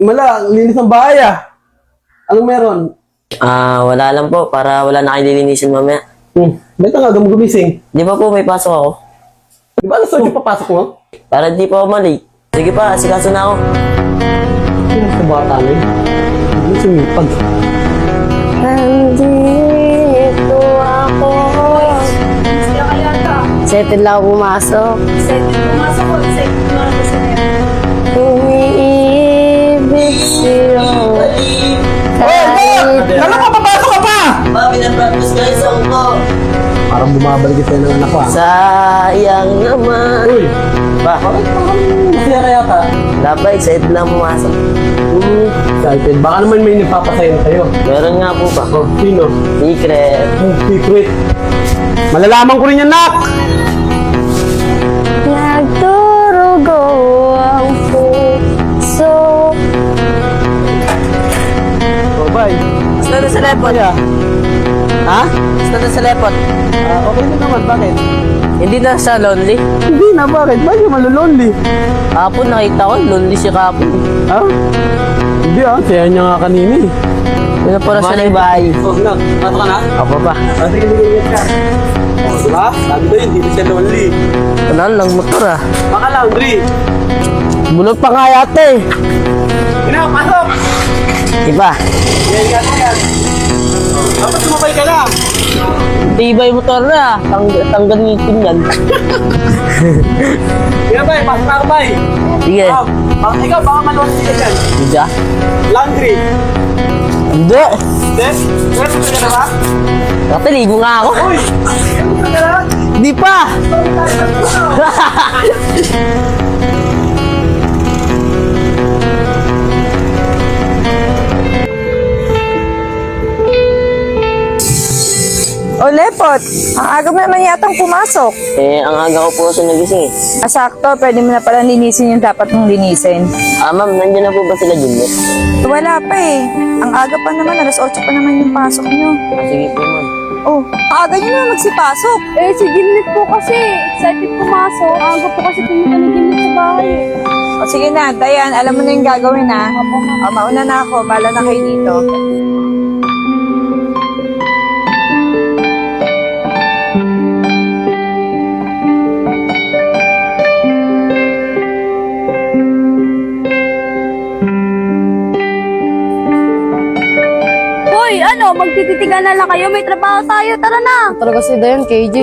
Himala, linis ng bahay ah. Anong meron? Wala lang po, para wala na kayo lilinisin mamaya. Ba't ang aga mo gumising? Di ba po may pasok ako? Di ba alas 8 papasok mo? Para di po ako mali. Sige pa, asikaso na ako. Sino sa bata na yun? Hindi sumipag. Nandito ako. Settle lang ako pumasok. Umiibig siyo. Ano ka, papasok ka pa! Mami, na-practice kayo sa uko. Parang bumabalik ito ng anak ko ah. Sayang naman. Uy, Ba, parang masaya kaya ka. labay, excited lang pumasok. Excited. Baka naman may nagpapasayo sa'yo. Meron nga po ba? Oh, sino? Secret. Secret. Malalaman ko rin yan, nak! Nagdurugo ang puso. Oh, bye. Gusto na sa lepot. Ha? Gusto na sa lepot. Okay na naman. Bakit? Hindi na siya lonely. Hindi na. Bakit? Bakit yung malulonely? Kapon nakita ko, lonely si Kapon. Ha? Hindi ah. Saya niya nga kanina eh. Ano para siya ng bahay? Oh, nak. Pasok ka na? Ako ba? Sige, ka. Oh, diba? Sabi ko yun, hindi siya lonely. Ano lang motor ah. Baka laundry. Bulot pa nga yate. Ina, pasok! Iba. Yan. Dapat sumabay ka na. Tibay motor na. Tanggal ngipin yan. Ina, bay. Pasok na ako, bay. Sige. Ikaw, baka malonely ka dyan. Bisa? Laundry. Hindi. Then, meron ka na ba? Kataligo nga ako. Uy! Meron ka na? Di pa. O Lepot, ang aga mo naman yatang pumasok. Ang aga ko po kasi nagising eh. Sakto, pwede mo na pala linisin yung dapat mong linisin. Ma'am, nandiyan na po ba sila Jimlet? Wala pa eh. Ang aga pa naman, alas 8 pa naman yung pasok nyo. Sige po ma'am. Oh, ang aga nyo na magsipasok. Eh, si Gimlet po kasi. Excited pumasok. Aga po kasi pumunta ni Gimlet sa bahay. O sige na, Dayan, alam mo na yung gagawin ha. O, mauna na ako, bala na kayo dito. Hoy, ano? Magtititigan na lang kayo. May trabaho tayo. Tara na. Talaga si Dayan, KJ.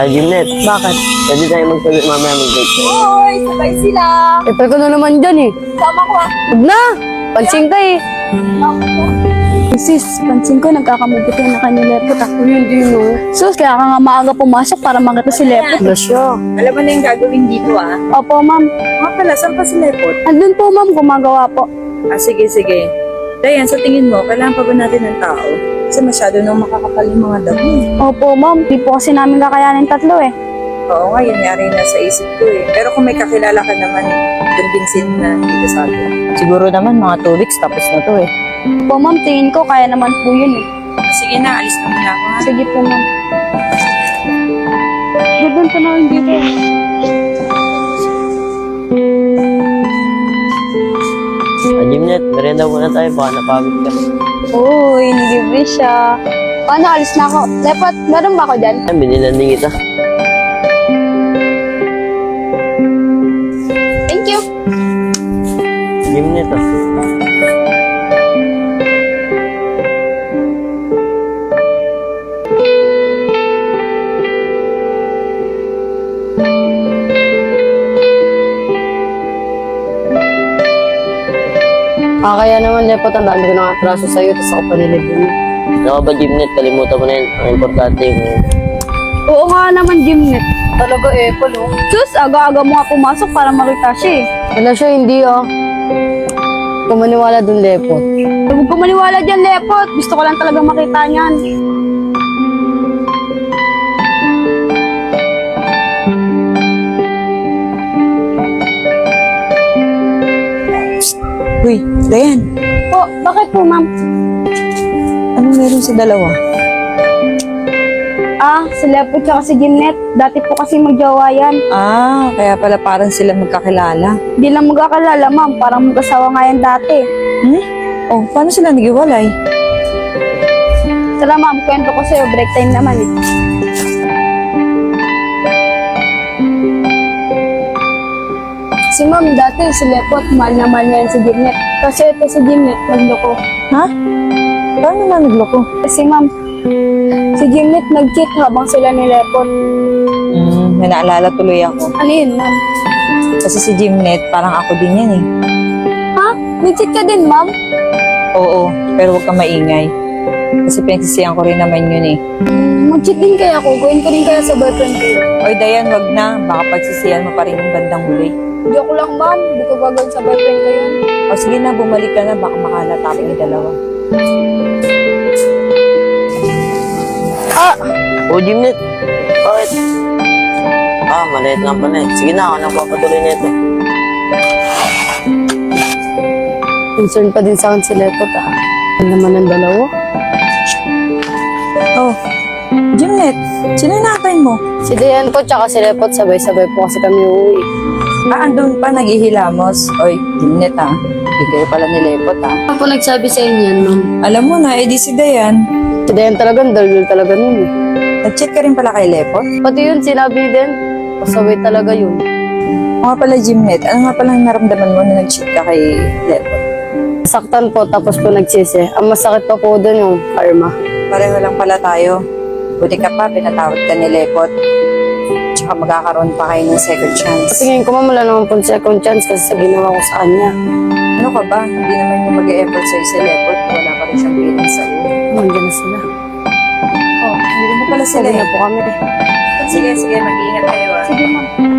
Jimlet. Bakit? Pwede tayo magsalit mamaya mag-break. Hoy, sabay sila. Epal ko na naman dyan eh. Sama ko ah. Huwag na! Pansing ka eh. Sis, pansin ko nagkakamubuti na kanya Lepot ah. Hindi no. Sus, kaya ka nga maaga pumasok para makita si Lepot. Wala siya. Alam mo na yung gagawin dito ah. Opo, ma'am. Mga pala, saan pa si Lepot? Andun po, ma'am. Gumagawa po. Sige. Dayan, sa tingin mo, kailangan pa ba natin ng tao? Kasi masyado nang makakapal yung mga damo. Opo, ma'am. Di po kasi namin kakayanin tatlo eh. Oo nga, yun nga rin nasa isip ko eh. Pero kung may kakilala ka naman, convinced na dito sa atin. Siguro naman mga 2 weeks tapos na to eh. Opo, ma'am. Tingin ko kaya naman po yun eh. Sige na, alis na muna ako ha. Sige po, ma'am. Doon pa na rin dito. Jimlet, merienda muna tayo. Baka napagod ka. Uy, nilibre siya. Paano, alis na ako. Lepot, meron ba ako dyan? Binilan din kita. Thank you. Jimlet oh. Kaya naman, Lepot, ang dami ko ng atraso sa'yo, tapos ako panilibin mo. Ano ka ba Jimlet? Kalimutan mo na yun. Ang importante yung Oo nga naman, Gimlet. Talaga eh, Palo. Sus, aga-aga mo nga pumasok para makita siya eh. Wala siya, hindi oh. Kung maniwala dun, Lepot. Huwag ko maniwala dyan, Lepot. Gusto ko lang talaga makita niyan. Uy, Dayan, Po, bakit po, ma'am? anong meron sa dalawa? Si Lepo tsaka si Jimnet. Dati po kasi magjowa yan. Kaya pala parang sila magkakilala. Di lang magkakalala, ma'am. Parang mag-asawa nga yan dati. Oh, paano sila naghiwalay? Tara, ma'am. Kwento ko sa'yo. Break time naman eh. Si ma'am, dati si Lepo at mahal na mahal niya yan si Jimnet. Kasi ito si Jimnet, nagloko. Ha? Paano na nagloko? Kasi ma'am, si Jimnet nag-cheat habang sila ni Lepot. May naalala tuloy ako. Ano yun, ma'am? Kasi si Jimnet, parang ako din yan eh. Ha? Nag-cheat ka din, ma'am? Oo, pero huwag kang maingay. Kasi pinagsisihan ko rin naman yun eh. Mag-cheat din kaya ako. Gawin ko rin kaya sa boyfriend ko. Oy, Dayan, wag na. Baka pagsisihan mo pa rin yung bandang huli. Joke lang, ma'am. Hindi ko gagawin sa boyfriend ko yun. O sige na, bumalik ka na. Baka makalata yung dalawa. O, Jimnet. Bakit? Maliit lang pala eh. Sige na, ako nang papatuloy nito. Concern pa din sa akin si Lepot Ano naman ang dalawa? Oh, Jimnet, sino nakakain mo? Si Dayan po tsaka si Lepot sabay-sabay po kasi kami uuwi. Andun pa, naghihilamos. Oy, Jimnet Hindi kayo pala ni Lepot Ano po nagsabi sa inyo yan, ma'am? Alam mo na, edi si Dayan. Si Dayan talaga, daldal talaga nun eh. Nag-cheat ka rin pala kay Lepot? Pati yun, sinabi din. Pasaway talaga yun. O nga pala, Jimnet, ano nga palang naramdaman mo na nag-cheat ka kay Lepot? Saktan po, tapos po nagsisi. Ang masakit pa po doon yung karma. Pareho lang pala tayo. Buti ka pa, pinatawad ka ni Lepot. Tsaka magkakaroon pa kayo ng second chance. Tingin ko, ma'am, wala naman po second chance kasi sa ginawa ko sa kanya. Ano ka ba? Hindi naman yung mag-e-effort sa'yo si Lepot. Wala pa rin siyang feeling sa'yo. Nandiyan na sila. Oh, hindi mo pala sila Sabi na po kami. Sige, mag-iingat kayo Sige, ma'am.